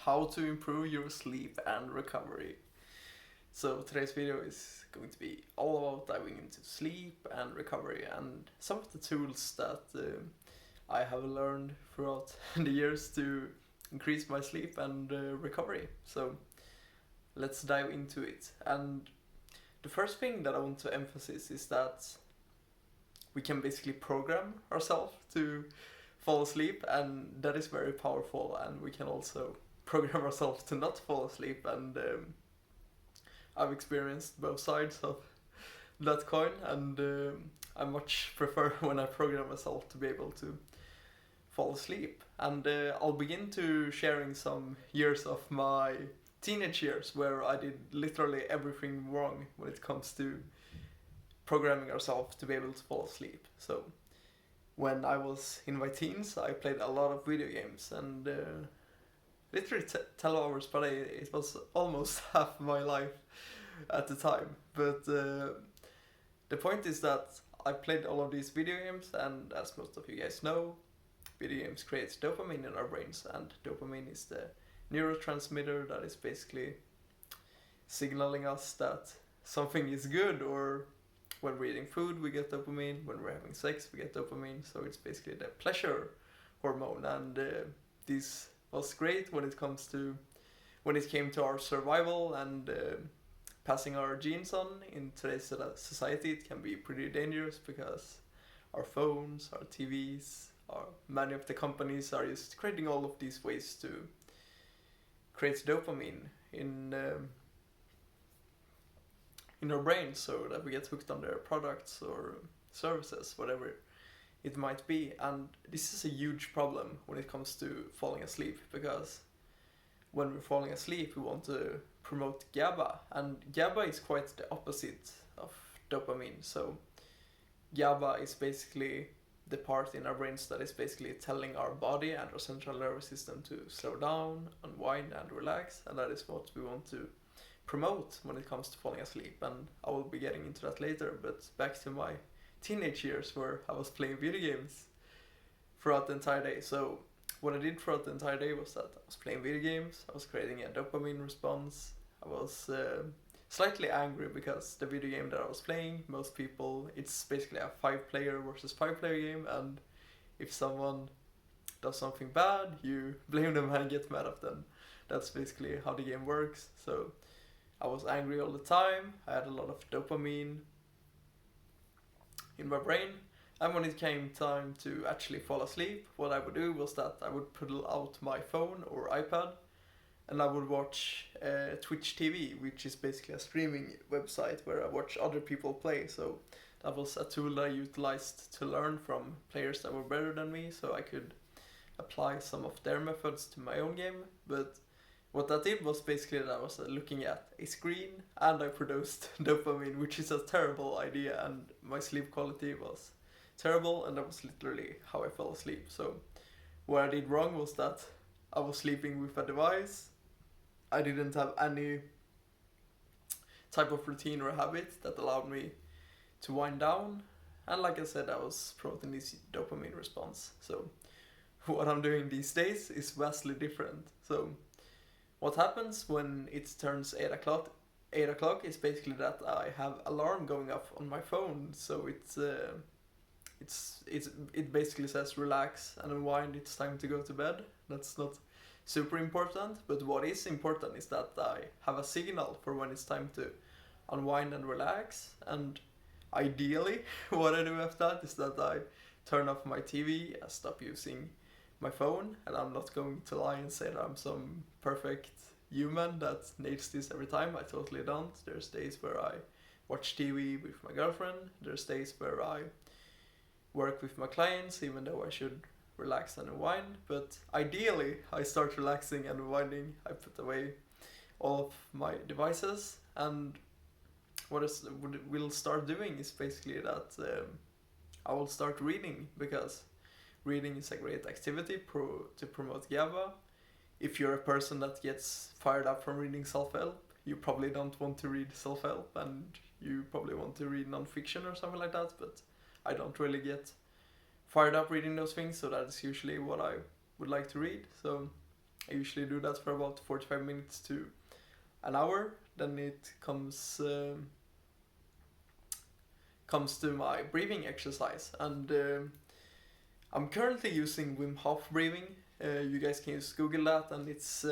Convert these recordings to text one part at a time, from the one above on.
how to improve your sleep and recovery. So today's video is going to be all about diving into sleep and recovery and some of the tools that I have learned throughout the years to increase my sleep and recovery. So let's dive into it. And the first thing that I want to emphasize is that we can basically program ourselves to fall asleep, and that is very powerful. And we can also program ourselves to not fall asleep, and I've experienced both sides of that coin, and I much prefer when I program myself to be able to fall asleep. And I'll begin to sharing some years of my teenage years where I did literally everything wrong when it comes to programming ourselves to be able to fall asleep. So when I was in my teens, I played a lot of video games, and literally 12 hours per day. It was almost half my life at the time. But the point is that I played all of these video games, and as most of you guys know, video games create dopamine in our brains, and dopamine is the neurotransmitter that is basically signaling us that something is good. Or when we're eating food we get dopamine, when we're having sex we get dopamine, so it's basically the pleasure hormone. And this was great when it came to our survival and passing our genes on. In today's society it can be pretty dangerous because our phones, our TVs, many of the companies are just creating all of these ways to create dopamine in our brains, so that we get hooked on their products or services, whatever it might be. And this is a huge problem when it comes to falling asleep, because when we're falling asleep we want to promote GABA, and GABA is quite the opposite of dopamine. So GABA is basically the part in our brains that is basically telling our body and our central nervous system to slow down, unwind and relax, and that is what we want to promote when it comes to falling asleep. And I will be getting into that later, but back to my teenage years where I was playing video games throughout the entire day. So what I did throughout the entire day was that I was playing video games, I was creating a dopamine response, I was slightly angry because the video game that I was playing, most people, it's basically a 5-player versus 5-player game, and if someone does something bad, you blame them and get mad at them. That's basically how the game works. So I was angry all the time, I had a lot of dopamine in my brain, and when it came time to actually fall asleep, what I would do was that I would pull out my phone or iPad and I would watch Twitch TV, which is basically a streaming website where I watch other people play. So that was a tool that I utilized to learn from players that were better than me, so I could apply some of their methods to my own game. But what that did was basically that I was looking at a screen and I produced dopamine, which is a terrible idea, and my sleep quality was terrible, and that was literally how I fell asleep. So what I did wrong was that I was sleeping with a device. I didn't have any type of routine or habit that allowed me to wind down, and like I said, I was promoting this dopamine response. So what I'm doing these days is vastly different. So what happens when it turns 8 o'clock? 8 o'clock is basically that I have alarm going off on my phone. So it basically says relax and unwind, it's time to go to bed. That's not super important, but what is important is that I have a signal for when it's time to unwind and relax. And ideally what I do after that is that I turn off my TV, I stop using my phone, and I'm not going to lie and say that I'm some perfect human that nails this every time. I totally don't. There's days where I watch TV with my girlfriend, there's days where I work with my clients even though I should relax and unwind. But ideally I start relaxing and unwinding, I put away all of my devices, and what we'll start doing is basically that I will start reading, because reading is a great activity to promote GABA. If you're a person that gets fired up from reading self-help, you probably don't want to read self-help, and you probably want to read non-fiction or something like that, but I don't really get fired up reading those things, so that is usually what I would like to read. So I usually do that for about 45 minutes to an hour. Then it comes to my breathing exercise, and I'm currently using Wim Hof breathing. You guys can just Google that, and it's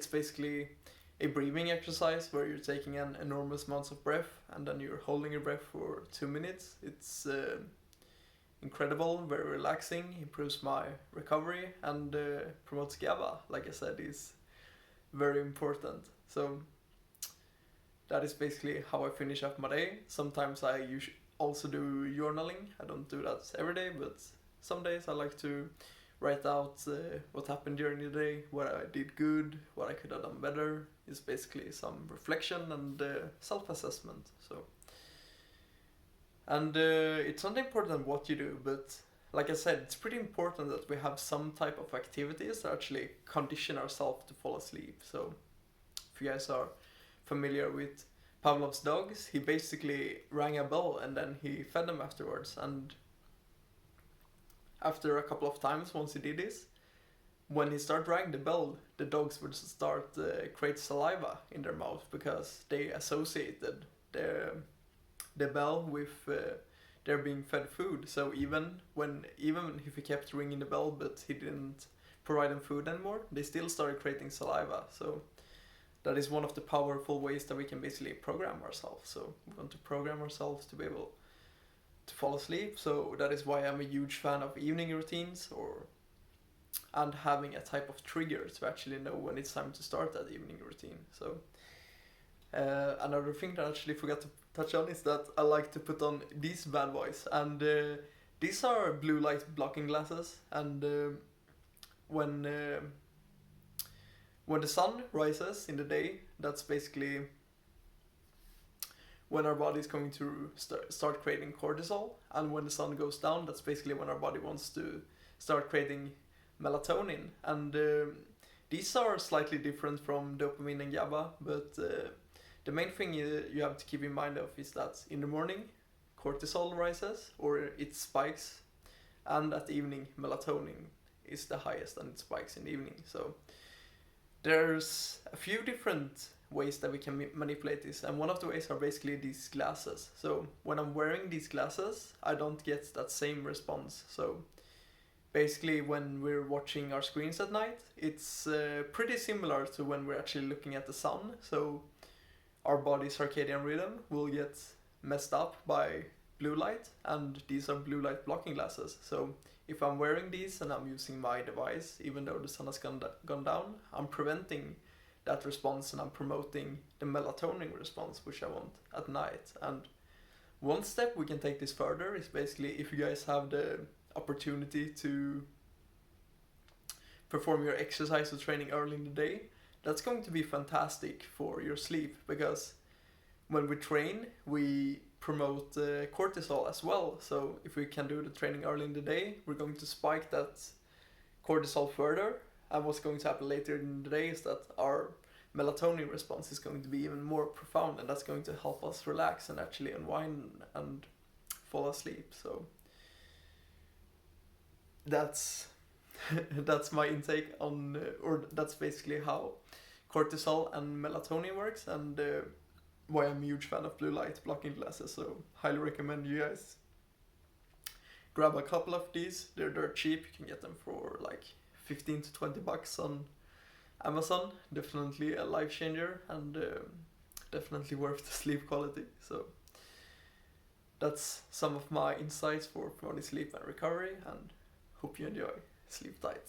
basically a breathing exercise where you're taking an enormous amounts of breath and then you're holding your breath for 2 minutes. It's incredible, very relaxing, improves my recovery, and promotes GABA, like I said, is very important. So that is basically how I finish up my day. Sometimes I also do journaling. I don't do that every day, but some days I like to write out what happened during the day, what I did good, what I could have done better. It's basically some reflection and self-assessment. So, and it's not important what you do, but like I said, it's pretty important that we have some type of activities that actually condition ourselves to fall asleep. So if you guys are familiar with Pavlov's dogs, he basically rang a bell and then he fed them afterwards. And after a couple of times, once he did this, when he started ringing the bell, the dogs would start create saliva in their mouth because they associated the bell with their being fed food. So even if he kept ringing the bell but he didn't provide them food anymore, they still started creating saliva. So that is one of the powerful ways that we can basically program ourselves. So we want to program ourselves to be able to fall asleep. So that is why I'm a huge fan of evening routines and having a type of trigger to actually know when it's time to start that evening routine. So another thing that I actually forgot to touch on is that I like to put on these bad boys, and these are blue light blocking glasses, and when the sun rises in the day, that's basically when our body is going to start creating cortisol, and when the sun goes down, that's basically when our body wants to start creating melatonin. And these are slightly different from dopamine and GABA, but the main thing you have to keep in mind of is that in the morning cortisol rises, or it spikes, and at the evening melatonin is the highest and it spikes in the evening. So there's a few different ways that we can manipulate this, and one of the ways are basically these glasses. So when I'm wearing these glasses, I don't get that same response. So basically when we're watching our screens at night, it's pretty similar to when we're actually looking at the sun. So our body's circadian rhythm will get messed up by blue light, and these are blue light blocking glasses. So if I'm wearing these and I'm using my device, even though the sun has gone down, I'm preventing that response and I'm promoting the melatonin response, which I want at night. And one step we can take this further is basically, if you guys have the opportunity to perform your exercise or training early in the day, that's going to be fantastic for your sleep, because when we train, we promote cortisol as well. So if we can do the training early in the day, we're going to spike that cortisol further. And what's going to happen later in the day is that our melatonin response is going to be even more profound, and that's going to help us relax and actually unwind and fall asleep. So that's that's my intake on, or that's basically how cortisol and melatonin works, and why I'm a huge fan of blue light blocking glasses. So highly recommend you guys grab a couple of these. They're dirt cheap. You can get them for like 15 to 20 bucks on Amazon. Definitely a life changer, and definitely worth the sleep quality. So that's some of my insights for morning sleep and recovery, and hope you enjoy. Sleep tight.